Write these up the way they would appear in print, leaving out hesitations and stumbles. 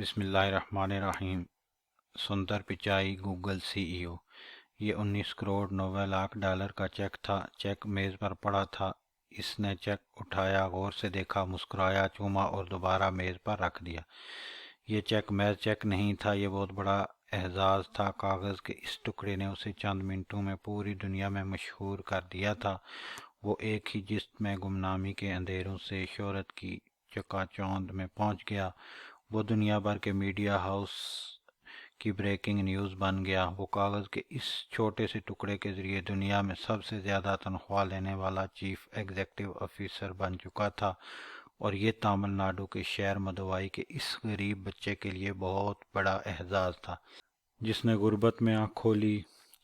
بسم اللہ الرحمن الرحیم۔ سندر پچائی گوگل سی ای او۔ یہ 19 کروڑ 90 لاکھ ڈالر کا چیک تھا۔ چیک میز پر پڑا تھا۔ اس نے چیک اٹھایا، غور سے دیکھا، مسکرایا، چوما اور دوبارہ میز پر رکھ دیا۔ یہ چیک محض چیک نہیں تھا، یہ بہت بڑا اعزاز تھا۔ کاغذ کے اس ٹکڑے نے اسے چند منٹوں میں پوری دنیا میں مشہور کر دیا تھا۔ وہ ایک ہی جست میں گمنامی کے اندھیروں سے شہرت کی چکا چوند میں پہنچ گیا۔ وہ دنیا بھر کے میڈیا ہاؤس کی بریکنگ نیوز بن گیا۔ وہ کاغذ کے اس چھوٹے سے ٹکڑے کے ذریعے دنیا میں سب سے زیادہ تنخواہ لینے والا چیف ایگزیکٹو آفیسر بن چکا تھا، اور یہ تامل ناڈو کے شہر مدوائی کے اس غریب بچے کے لیے بہت بڑا اعزاز تھا جس نے غربت میں آنکھ کھولی۔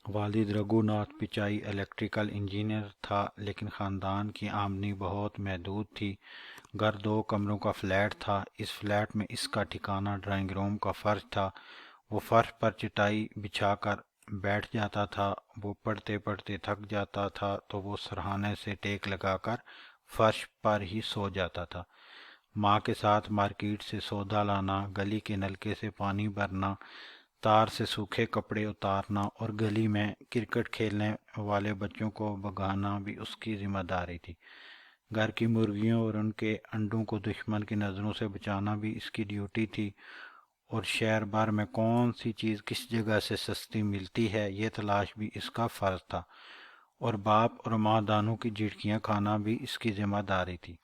والد رگھو ناتھ پچائی الیکٹریکل انجینئر تھا، لیکن خاندان کی آمدنی بہت محدود تھی۔ گھر 2 کمروں کا فلیٹ تھا۔ اس فلیٹ میں اس کا ٹھکانہ ڈرائنگ روم کا فرش تھا۔ وہ فرش پر چٹائی بچھا کر بیٹھ جاتا تھا۔ وہ پڑھتے پڑھتے تھک جاتا تھا تو وہ سرہانے سے ٹیک لگا کر فرش پر ہی سو جاتا تھا۔ ماں کے ساتھ مارکیٹ سے سودا لانا، گلی کے نلکے سے پانی بھرنا، تار سے سوکھے کپڑے اتارنا اور گلی میں کرکٹ کھیلنے والے بچوں کو بھگانا بھی اس کی ذمہ داری تھی۔ گھر کی مرغیوں اور ان کے انڈوں کو دشمن کی نظروں سے بچانا بھی اس کی ڈیوٹی تھی، اور شہر بھر میں کون سی چیز کس جگہ سے سستی ملتی ہے یہ تلاش بھی اس کا فرض تھا، اور باپ اور ماں دانوں کی جھٹکیاں کھانا بھی اس کی ذمہ داری تھی۔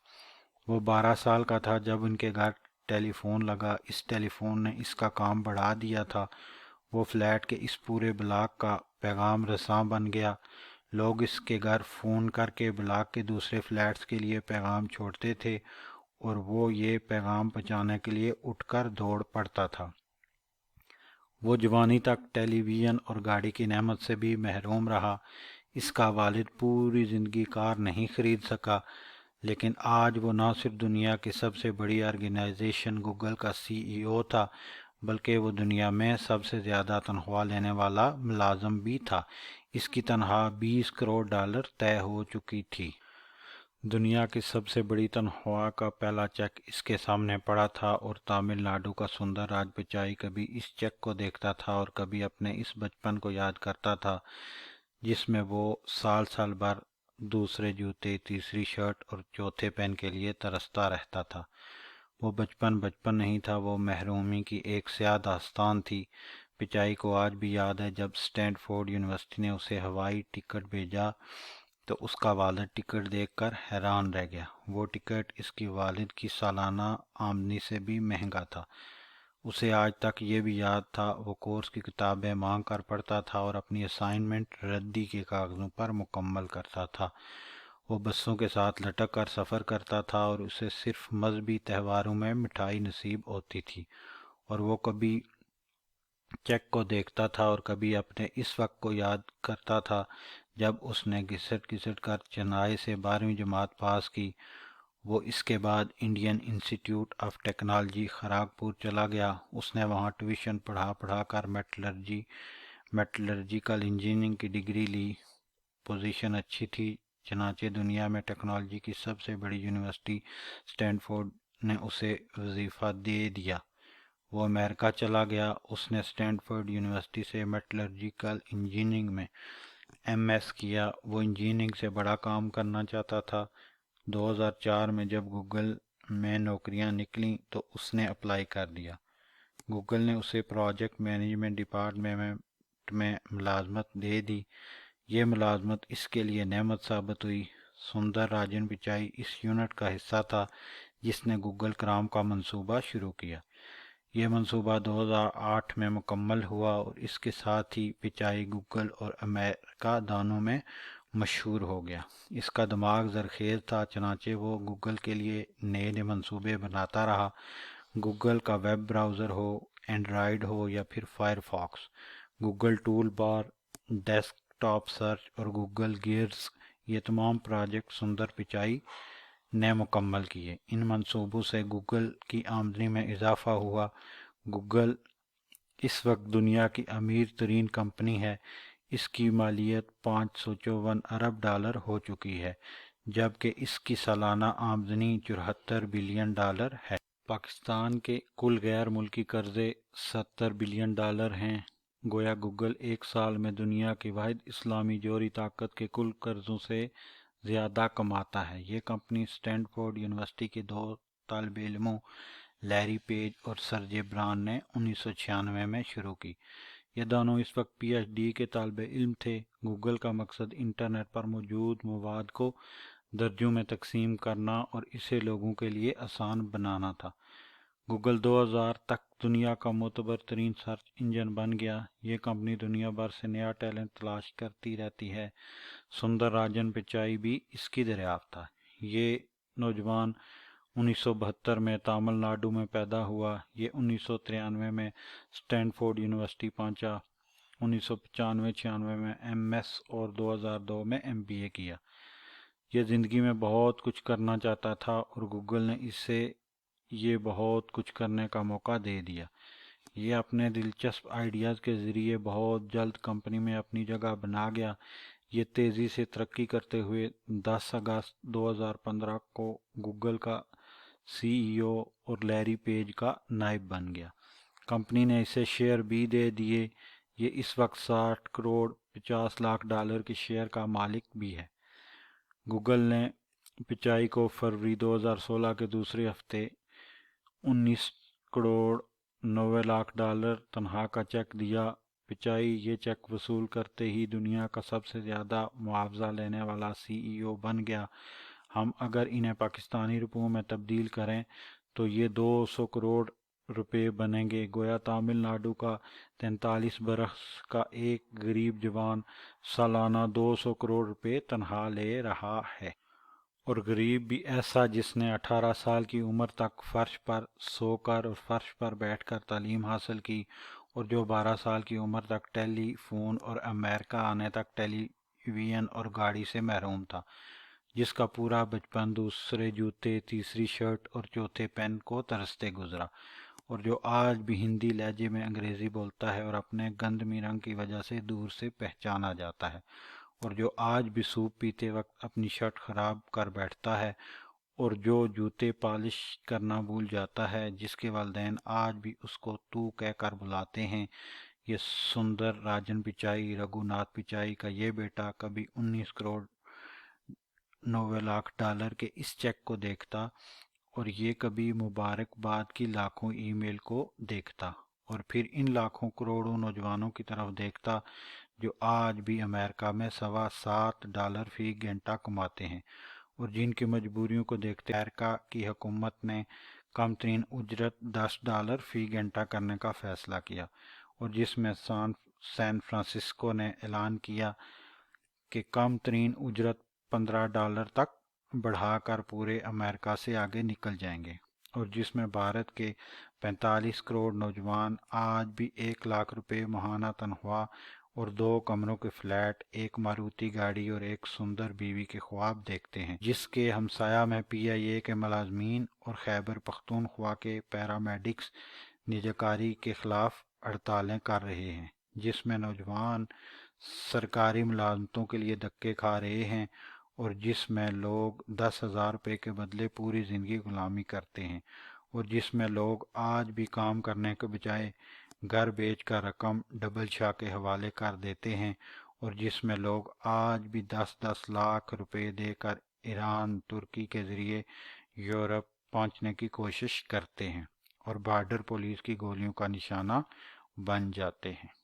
وہ 12 سال کا تھا جب ان کے گھر ٹیلی فون لگا۔ اس ٹیلی فون نے اس کا کام بڑھا دیا تھا۔ وہ فلیٹ کے اس پورے بلاک کا پیغام رساں بن گیا۔ لوگ اس کے گھر فون کر کے بلاک کے دوسرے فلیٹس کے لیے پیغام چھوڑتے تھے، اور وہ یہ پیغام پہنچانے کے لیے اٹھ کر دوڑ پڑتا تھا۔ وہ جوانی تک ٹیلی ویژن اور گاڑی کی نعمت سے بھی محروم رہا۔ اس کا والد پوری زندگی کار نہیں خرید سکا، لیکن آج وہ نہ صرف دنیا کی سب سے بڑی آرگنائزیشن گوگل کا سی ای او تھا، بلکہ وہ دنیا میں سب سے زیادہ تنخواہ لینے والا ملازم بھی تھا۔ اس کی تنخواہ 20 کروڑ ڈالر طے ہو چکی تھی۔ دنیا کی سب سے بڑی تنخواہ کا پہلا چیک اس کے سامنے پڑا تھا، اور تامل ناڈو کا سندر راج پچائی کبھی اس چیک کو دیکھتا تھا اور کبھی اپنے اس بچپن کو یاد کرتا تھا جس میں وہ سال بھر دوسرے جوتے، تیسری شرٹ اور چوتھے پین کے لیے ترستا رہتا تھا۔ وہ بچپن نہیں تھا، وہ محرومی کی ایک سیاہ داستان تھی۔ پچائی کو آج بھی یاد ہے جب اسٹینڈ فورڈ یونیورسٹی نے اسے ہوائی ٹکٹ بھیجا تو اس کا والد ٹکٹ دیکھ کر حیران رہ گیا۔ وہ ٹکٹ اس کی والد کی سالانہ آمدنی سے بھی مہنگا تھا۔ اسے آج تک یہ بھی یاد تھا، وہ کورس کی کتابیں مانگ کر پڑھتا تھا اور اپنی اسائنمنٹ ردی کے کاغذوں پر مکمل کرتا تھا۔ وہ بسوں کے ساتھ لٹک کر سفر کرتا تھا اور اسے صرف مذہبی تہواروں میں مٹھائی نصیب ہوتی تھی، اور وہ کبھی چیک کو دیکھتا تھا اور کبھی اپنے اس وقت کو یاد کرتا تھا جب اس نے گھسٹ کر چنائی سے 12ویں جماعت پاس کی۔ وہ اس کے بعد Indian institute of technology Kharagpur چلا گیا۔ اس نے وہاں ٹیوشن پڑھا کر میٹلرجیکل انجینئرنگ کی ڈگری لی۔ پوزیشن اچھی تھی، چنانچہ دنیا میں ٹیکنالوجی کی سب سے بڑی یونیورسٹی اسٹینڈ فورڈ نے اسے وظیفہ دے دیا۔ وہ امریکہ چلا گیا۔ اس نے اسٹینڈ فورڈ یونیورسٹی سے میٹلرجیکل انجینئرنگ میں ایم ایس کیا۔ وہ انجینئرنگ سے بڑا کام کرنا چاہتا تھا۔ 2004 میں جب گوگل میں نوکریاں نکلیں تو اس نے اپلائی کر دیا۔ گوگل نے اسے پروجیکٹ مینجمنٹ ڈپارٹمنٹ میں ملازمت دے دی۔ یہ ملازمت اس کے لیے نعمت ثابت ہوئی۔ سندر راجن پچائی اس یونٹ کا حصہ تھا جس نے گوگل کرام کا منصوبہ شروع کیا۔ یہ منصوبہ 2008 میں مکمل ہوا، اور اس کے ساتھ ہی پچائی گوگل اور امریکہ دونوں میں مشہور ہو گیا۔ اس کا دماغ زرخیز تھا، چنانچہ وہ گوگل کے لیے نئے منصوبے بناتا رہا۔ گوگل کا ویب براؤزر ہو، اینڈرائیڈ ہو یا پھر فائر فاکس، گوگل ٹول بار، ڈیسک ٹاپ سرچ اور گوگل گیئرز، یہ تمام پروجیکٹ سندر پچائی نے مکمل کیے۔ ان منصوبوں سے گوگل کی آمدنی میں اضافہ ہوا۔ گوگل اس وقت دنیا کی امیر ترین کمپنی ہے۔ اس کی مالیت 554 ارب ڈالر ہو چکی ہے، جبکہ اس کی سالانہ آمدنی 74 بلین ڈالر ہے۔ پاکستان کے کل غیر ملکی قرضے $70 بلین ہیں۔ گویا گوگل ایک سال میں دنیا کی واحد اسلامی جوہری طاقت کے کل قرضوں سے زیادہ کماتا ہے۔ یہ کمپنی اسٹینڈ فورڈ یونیورسٹی کے دو طالب علموں لیری پیج اور سرجے بران نے 1996 میں شروع کی۔ یہ دونوں اس وقت پی ایچ ڈی کے طالب علم تھے۔ گوگل کا مقصد انٹرنیٹ پر موجود مواد کو درجوں میں تقسیم کرنا اور اسے لوگوں کے لیے آسان بنانا تھا۔ گوگل 2000 تک دنیا کا معتبر ترین سرچ انجن بن گیا۔ یہ کمپنی دنیا بھر سے نیا ٹیلنٹ تلاش کرتی رہتی ہے۔ سندر راجن پچائی بھی اس کی دریافت تھا۔ یہ نوجوان 1972 میں تامل ناڈو میں پیدا ہوا۔ یہ 1993 میں اسٹینڈ فورڈ یونیورسٹی پہنچا، 1995-96 میں ایم ایس اور 2002 میں ایم بی اے کیا۔ یہ زندگی میں بہت کچھ کرنا چاہتا تھا اور گوگل نے اسے یہ بہت کچھ کرنے کا موقع دے دیا۔ یہ اپنے دلچسپ آئیڈیاز کے ذریعے بہت جلد کمپنی میں اپنی جگہ بنا گیا۔ یہ تیزی سے ترقی کرتے ہوئے 10 اگست 2015 کو گوگل کا سی ای او اور لیری پیج کا نائب بن گیا۔ کمپنی نے اسے شیئر بھی دے دیے۔ یہ اس وقت $60.50 کے شیئر کا مالک بھی ہے۔ گوگل نے پچائی کو فروری 2016 کے دوسرے ہفتے $19.90 تنخواہ کا چیک دیا۔ پچائی یہ چیک وصول کرتے ہی دنیا کا سب سے زیادہ معاوضہ لینے والا سی ای او بن گیا۔ ہم اگر انہیں پاکستانی روپوں میں تبدیل کریں تو یہ $200 کروڑ بنیں گے۔ گویا تامل ناڈو کا 43 برس کا ایک غریب جوان سالانہ $200 کروڑ تنخواہ لے رہا ہے۔ اور غریب بھی ایسا جس نے 18 سال کی عمر تک فرش پر سو کر اور فرش پر بیٹھ کر تعلیم حاصل کی، اور جو 12 سال کی عمر تک ٹیلی فون اور امریکہ آنے تک ٹیلی ویژن اور گاڑی سے محروم تھا، جس کا پورا بچپن دوسرے جوتے، تیسری شرٹ اور چوتھے پین کو ترستے گزرا، اور جو آج بھی ہندی لہجے میں انگریزی بولتا ہے اور اپنے گندمی رنگ کی وجہ سے دور سے پہچانا جاتا ہے، اور جو آج بھی سوپ پیتے وقت اپنی شرٹ خراب کر بیٹھتا ہے، اور جو جوتے پالش کرنا بھول جاتا ہے، جس کے والدین آج بھی اس کو تو کہہ کر بلاتے ہیں۔ یہ سندر راجن پچائی، رگھو ناتھ پچائی کا یہ بیٹا، کبھی $19.90 کے اس چیک کو دیکھتا اور یہ کبھی مبارکباد کی لاکھوں ای میل کو دیکھتا، اور پھر ان لاکھوں کروڑوں نوجوانوں کی طرف دیکھتا جو آج بھی امریکہ میں $7.25 فی گھنٹہ کماتے ہیں، اور جن کی مجبوریوں کو دیکھتے امریکہ کی حکومت نے کم ترین اجرت $10 فی گھنٹہ کرنے کا فیصلہ کیا، اور جس میں سان فرانسسکو نے اعلان کیا کہ کم ترین اجرت $15 تک بڑھا کر پورے امریکہ سے آگے نکل جائیں گے، اور جس میں بھارت کے 45 کروڑ نوجوان آج بھی $1,00,000 ماہانہ تنخواہ اور 2 کمروں کے فلیٹ، ایک ماروتی گاڑی اور ایک سندر بیوی کے خواب دیکھتے ہیں، جس کے ہمسایہ میں پی آئی اے کے ملازمین اور خیبر پختونخوا کے پیرامیڈکس نجکاری کے خلاف ہڑتالیں کر رہے ہیں، جس میں نوجوان سرکاری ملازمتوں کے لیے دھکے کھا رہے ہیں، اور جس میں لوگ $10,000 کے بدلے پوری زندگی غلامی کرتے ہیں، اور جس میں لوگ آج بھی کام کرنے کے بجائے گھر بیچ کر رقم ڈبل شاہ کے حوالے کر دیتے ہیں، اور جس میں لوگ آج بھی 10-10 لاکھ روپے دے کر ایران، ترکی کے ذریعے یورپ پہنچنے کی کوشش کرتے ہیں اور بارڈر پولیس کی گولیوں کا نشانہ بن جاتے ہیں۔